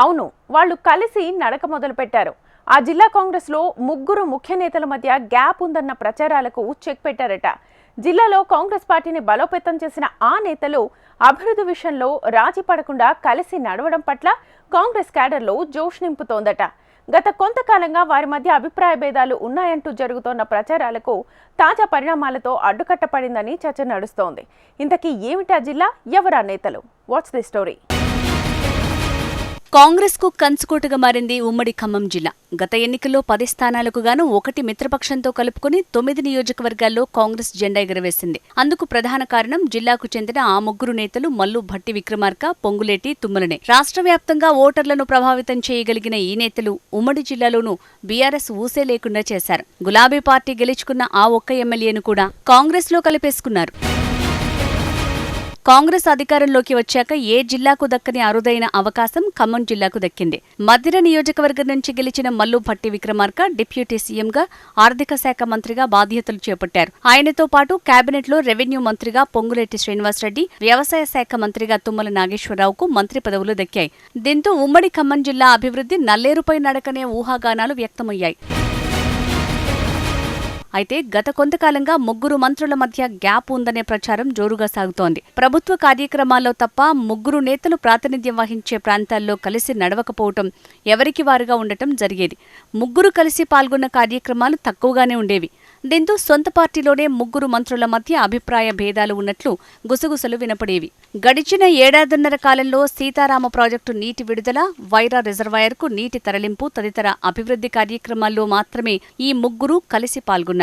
అవును, వాళ్ళు కలిసి నడక మొదలుపెట్టారు. ఆ జిల్లా కాంగ్రెస్లో ముగ్గురు ముఖ్య నేతల మధ్య గ్యాప్ ఉందన్న ప్రచారాలకు చెక్ పెట్టారట. జిల్లాలో కాంగ్రెస్ పార్టీని బలోపేతం చేసిన ఆ నేతలు అభివృద్ధి విషయంలో రాజీ పడకుండా కలిసి నడవడం పట్ల కాంగ్రెస్ క్యాడర్లో జోష్ నింపుతోందట. గత కొంతకాలంగా వారి మధ్య అభిప్రాయ భేదాలు ఉన్నాయంటూ జరుగుతోన్న ప్రచారాలకు తాజా పరిణామాలతో అడ్డుకట్టపడిందని చర్చ నడుస్తోంది. ఇంతకీ ఏమిటా జిల్లా, ఎవరా నేతలు? What's the story? కాంగ్రెస్ కు కంచుకోటగా మారింది ఉమ్మడి ఖమ్మం జిల్లా. గత ఎన్నికల్లో 10 స్థానాలకు గాను 1 మిత్రపక్షంతో కలుపుకుని 9 నియోజకవర్గాల్లో కాంగ్రెస్ జెండా ఎగురవేసింది. అందుకు ప్రధాన కారణం జిల్లాకు చెందిన ఆ ముగ్గురు నేతలు మల్లు భట్టి విక్రమార్క, పొంగులేటి తుమ్మలనే. రాష్ట్ర వ్యాప్తంగా ఓటర్లను ప్రభావితం చేయగలిగిన ఈ నేతలు ఉమ్మడి జిల్లాలోనూ బీఆర్ఎస్ ఊసే లేకుండా చేశారు. గులాబీ పార్టీ గెలుచుకున్న ఆ ఒక్క ఎమ్మెల్యేను కూడా కాంగ్రెస్ లో కలిపేసుకున్నారు. కాంగ్రెస్ అధికారంలోకి వచ్చాక ఏ జిల్లాకు దక్కని అరుదైన అవకాశం ఖమ్మం జిల్లాకు దక్కింది. మధిర నియోజకవర్గం నుంచి గెలిచిన మల్లు భట్టి విక్రమార్క డిప్యూటీ సీఎంగా, ఆర్థిక శాఖ మంత్రిగా బాధ్యతలు చేపట్టారు. ఆయనతో పాటు కేబినెట్లో రెవెన్యూ మంత్రిగా పొంగులేటి శ్రీనివాసరెడ్డి, వ్యవసాయ శాఖ మంత్రిగా తుమ్మల నాగేశ్వరరావుకు మంత్రి పదవులు దక్కాయి. దీంతో ఉమ్మడి ఖమ్మం జిల్లా అభివృద్ధి నల్లేరుపై నడకనే ఊహాగానాలు వ్యక్తమయ్యాయి. అయితే గత కొంతకాలంగా ముగ్గురు మంత్రుల మధ్య గ్యాప్ ఉందనే ప్రచారం జోరుగా సాగుతోంది. ప్రభుత్వ కార్యక్రమాల్లో తప్ప ముగ్గురు నేతలు ప్రాతినిధ్యం వహించే ప్రాంతాల్లో కలిసి నడవకపోవటం, ఎవరికి వారుగా ఉండటం జరిగేది. ముగ్గురు కలిసి పాల్గొన్న కార్యక్రమాలు తక్కువగానే ఉండేవి. దీంతో సొంత పార్టీలోనే ముగ్గురు మంత్రుల మధ్య అభిప్రాయ భేదాలు ఉన్నట్లు గుసగుసలు వినపడేవి. గడిచిన ఏడాదిన్నర కాలంలో సీతారామ ప్రాజెక్టు నీటి విడుదల, వైరా రిజర్వాయర్కు నీటి తరలింపు తదితర అభివృద్ధి కార్యక్రమాల్లో మాత్రమే ఈ ముగ్గురు కలిసి పాల్గొన్నారు.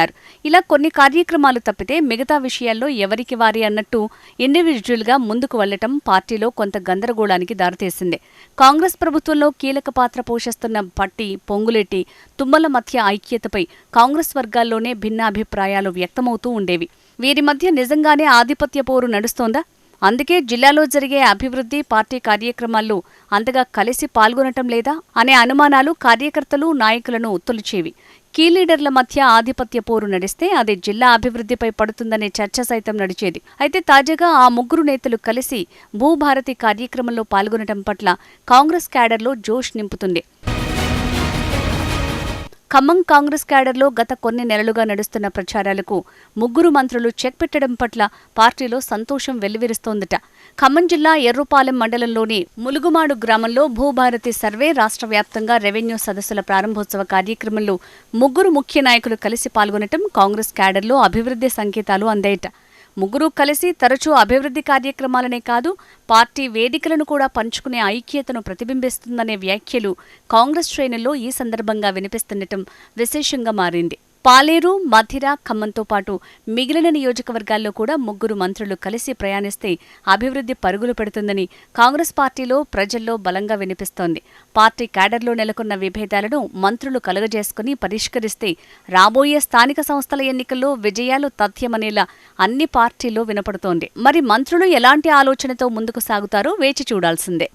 ఇలా కొన్ని కార్యక్రమాలు తప్పితే మిగతా విషయాల్లో ఎవరికి వారి అన్నట్టు ఇండివిజువల్గా ముందుకు వెళ్లటం పార్టీలో కొంత గందరగోళానికి దారితీసింది. కాంగ్రెస్ ప్రభుత్వంలో కీలక పాత్ర పోషిస్తున్న భట్టి, పొంగులేటి, తుమ్మల మధ్య ఐక్యతపై కాంగ్రెస్ వర్గాల్లోనే భిన్నాభిప్రాయాలు వ్యక్తమవుతూ ఉండేవి. వీరి మధ్య నిజంగానే ఆధిపత్య పోరు నడుస్తోందా? అందుకే జిల్లాలో జరిగే అభివృద్ధి, పార్టీ కార్యక్రమాల్లో అంతగా కలిసి పాల్గొనటం లేదా అనే అనుమానాలు కార్యకర్తలు, నాయకులను తొలిచేవి. కీ లీడర్ల మధ్య ఆధిపత్య పోరు నడిస్తే అది జిల్లా అభివృద్ధిపై పడుతుందనే చర్చ సైతం నడిచేది. అయితే తాజాగా ఆ ముగ్గురు నేతలు కలిసి భూభారతి కార్యక్రమంలో పాల్గొనటం పట్ల కాంగ్రెస్ క్యాడర్లో జోష్ నింపుతుంది. ఖమ్మం కాంగ్రెస్ క్యాడర్లో గత కొన్ని నెలలుగా నడుస్తున్న ప్రచారాలకు ముగ్గురు మంత్రులు చెక్ పెట్టడం పట్ల పార్టీలో సంతోషం వెల్లివిరుస్తోందట. ఖమ్మం జిల్లా ఎర్రుపాలెం మండలంలోని ములుగుమాడు గ్రామంలో భూభారతి సర్వే, రాష్ట్ర వ్యాప్తంగా రెవెన్యూ సదస్సుల ప్రారంభోత్సవ కార్యక్రమంలో ముగ్గురు ముఖ్య నాయకులు కలిసి పాల్గొనటం కాంగ్రెస్ క్యాడర్లో అభివృద్ధి సంకేతాలు అందాయట. ముగ్గురు కలిసి తరచూ అభివృద్ధి కార్యక్రమాలనే కాదు, పార్టీ వేదికలను కూడా పంచుకునే ఐక్యతను ప్రతిబింబిస్తుందనే వ్యాఖ్యలు కాంగ్రెస్ శ్రేణుల్లో ఈ సందర్భంగా వినిపిస్తుండటం విశేషంగా మారింది. పాలేరు, మధిర, ఖమ్మంతో పాటు మిగిలిన నియోజకవర్గాల్లో కూడా ముగ్గురు మంత్రులు కలిసి ప్రయాణిస్తే అభివృద్ధి పరుగులు పెడుతుందని కాంగ్రెస్ పార్టీలో, ప్రజల్లో బలంగా వినిపిస్తోంది. పార్టీ క్యాడర్లో నెలకొన్న విభేదాలను మంత్రులు కలుగజేసుకుని పరిష్కరిస్తే రాబోయే స్థానిక సంస్థల ఎన్నికల్లో విజయాలు తథ్యమనేలా అన్ని పార్టీల్లో వినపడుతోంది. మరి మంత్రులు ఎలాంటి ఆలోచనతో ముందుకు సాగుతారో వేచి చూడాల్సిందే.